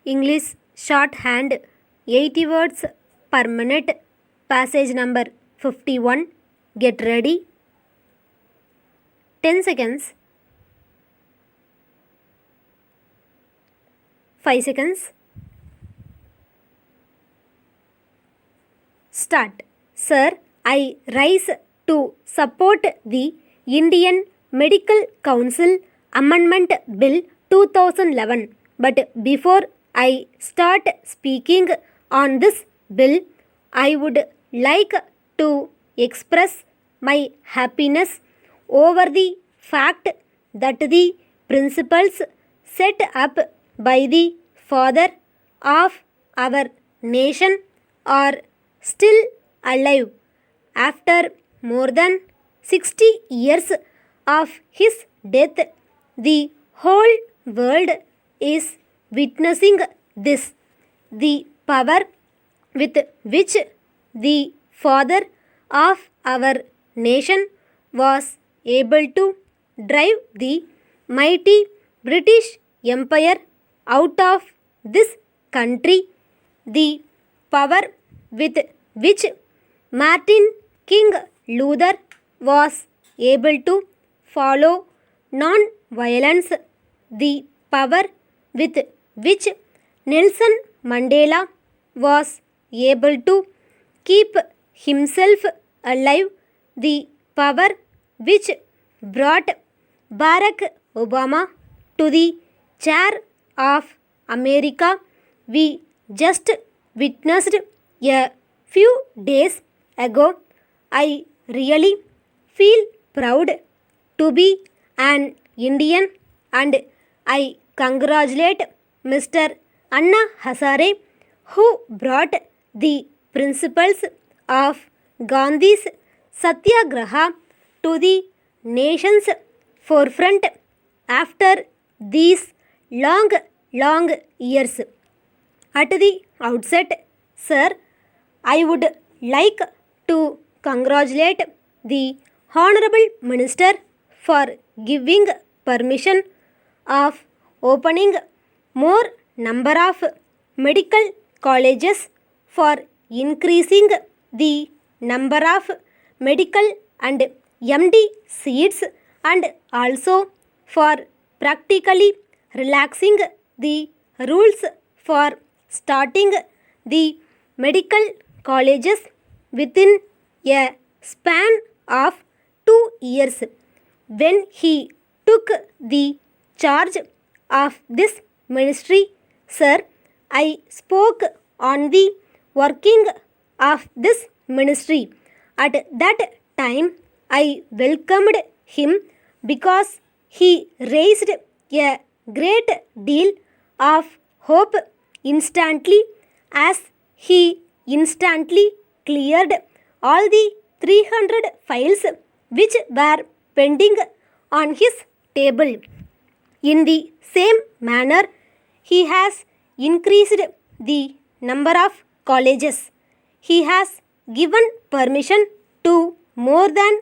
English shorthand 80 words per minute. Passage number 51. Get ready. 10 seconds. 5 seconds. Start. Sir, I rise to support the Indian Medical Council Amendment Bill 2011. But before I start speaking on this bill, I would like to express my happiness over the fact that the principles set up by the father of our nation are still alive after more than 60 years of his death. The whole world is witnessing this. The power with which the father of our nation was able to drive the mighty British Empire out of this country, the power with which Martin King Luther was able to follow non-violence, the power with which Nelson Mandela was able to keep himself alive, the power which brought Barack Obama to the chair of America, we just witnessed a few days ago. I really feel proud to be an Indian, and I congratulate Mr. Anna Hazare, who brought the principles of Gandhi's Satyagraha to the nation's forefront after these long years. At the outset, sir, I would like to congratulate the Honorable Minister for giving permission of opening more number of medical colleges, for increasing the number of medical and MD seats, and also for practically relaxing the rules for starting the medical colleges within a span of 2 years. When he took the charge of this ministry, sir, I spoke on the working of this ministry. At that time, I welcomed him because he raised a great deal of hope instantly, as he instantly cleared all the 300 files which were pending on his table. In the same manner, he has increased the number of colleges. He has given permission to more than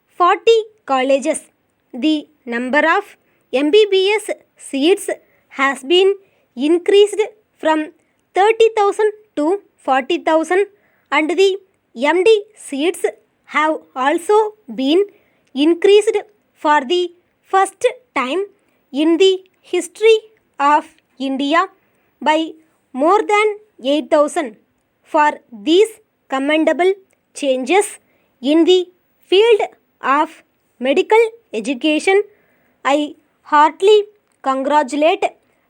40 colleges. The number of MBBS seats has been increased from 30,000 to 40,000, and the MD seats have also been increased for the first time in the history of India by more than 8,000. For these commendable changes in the field of medical education, I heartily congratulate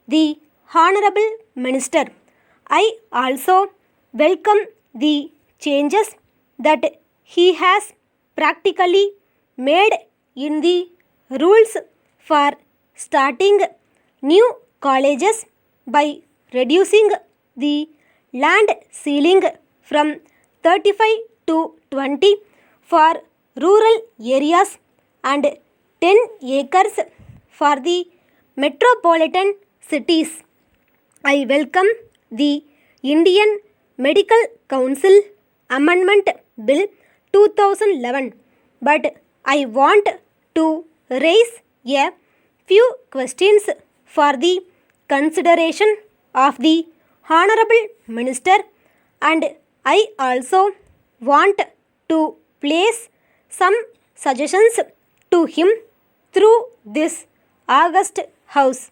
the Honorable Minister. I also welcome the changes that he has practically made in the rules for starting new colleges by reducing the land ceiling from 35 to 20 for rural areas and 10 acres for the metropolitan cities. I welcome the Indian Medical Council Amendment Bill 2011, but I want to raise a few questions for the consideration of the Honorable Minister, and I also want to place some suggestions to him through this august house.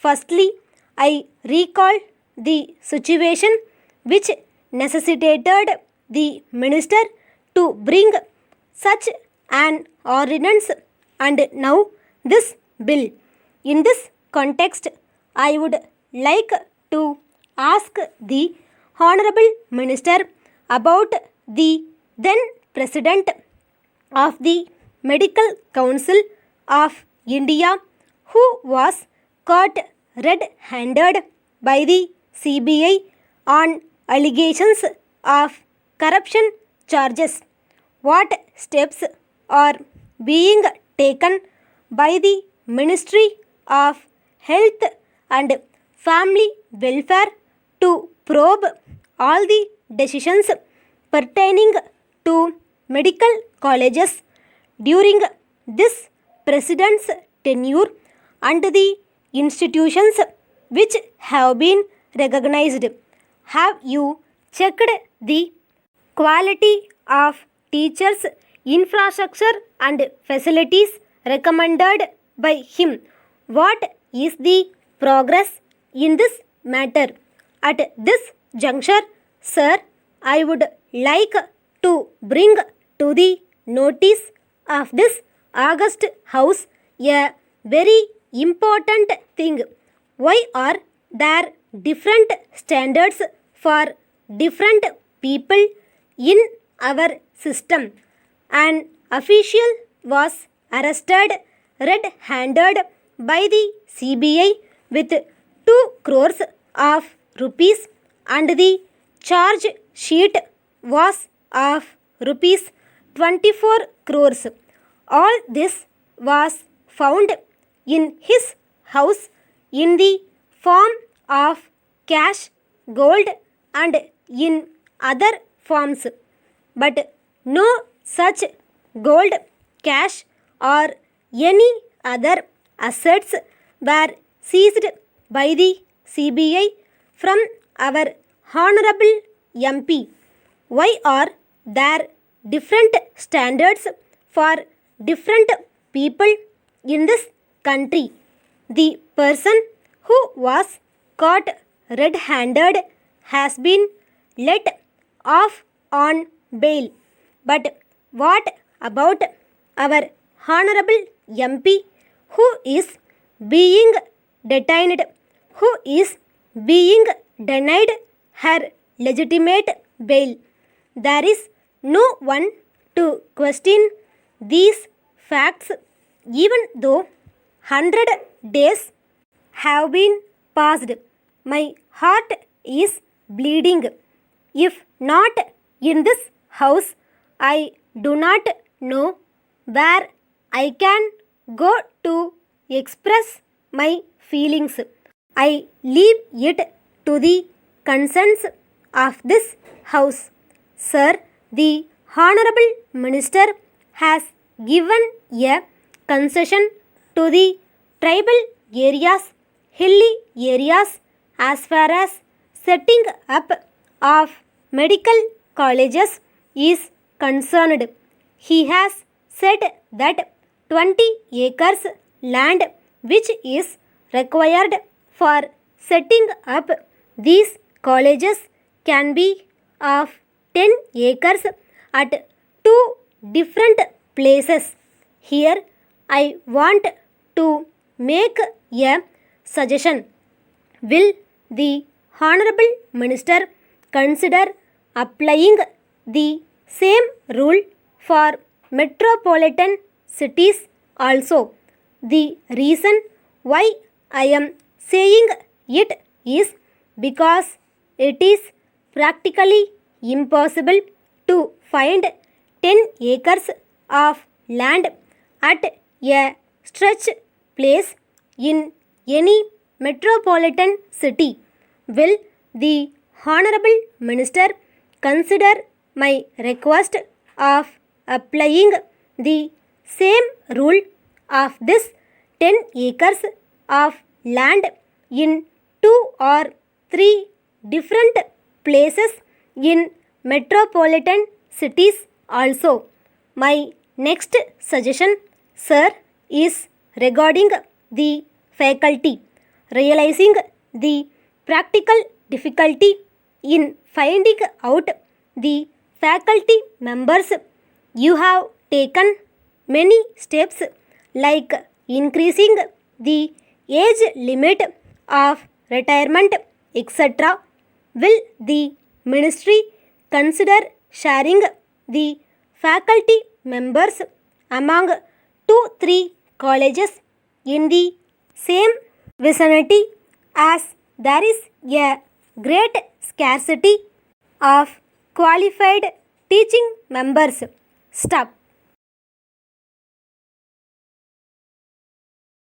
Firstly, I recall the situation which necessitated the minister to bring such an ordinance, and now this bill. In this context, I would like to ask the Honorable Minister about the then President of the Medical Council of India, who was caught red-handed by the CBI on allegations of corruption charges. What steps are being taken by the Ministry of Health and Family Welfare to probe all the decisions pertaining to medical colleges during this President's tenure and the institutions which have been recognized? Have you checked the quality of teachers' infrastructure and facilities recommended by him? What is the progress in this matter? At this juncture, sir, I would like to bring to the notice of this august house a very important thing. Why are there different standards for different people in our system? An official was arrested red-handed by the CBI with 2 crores of rupees, and the charge sheet was of rupees 24 crores. All this was found in his house in the form of cash, gold, and in other forms. But no such gold, cash, or any other assets were seized by the CBI from our Honorable MP. Why are there different standards for different people in this country? The person who was caught red-handed has been let off on bail. But what about our Honorable MP who is being detained, who is being denied her legitimate bail? There is no one to question these facts, even though 100 days have been passed. My heart is bleeding. If not in this house, I do not know where I can go to express my feelings. I leave it to the concerns of this house. Sir, the Honorable Minister has given a concession to the tribal areas, hilly areas, as far as setting up of medical colleges is concerned. He has said that 20 acres land which is required for setting up these colleges can be of 10 acres at 2 different places. Here I want to make a suggestion. Will the Honorable Minister consider applying the same rule for metropolitan cities also? The reason why I am saying it is because it is practically impossible to find 10 acres of land at a stretch place in any metropolitan city. Will the Honorable Minister consider my request of applying the same rule of this 10 acres of land in 2 or 3 different places in metropolitan cities also. My next suggestion, sir, is regarding the faculty. Realizing the practical difficulty in finding out the faculty members, you have taken many steps like increasing the age limit of retirement, etc. Will the ministry consider sharing the faculty members among 2-3 colleges in the same vicinity, as there is a great scarcity of qualified teaching members? Stop.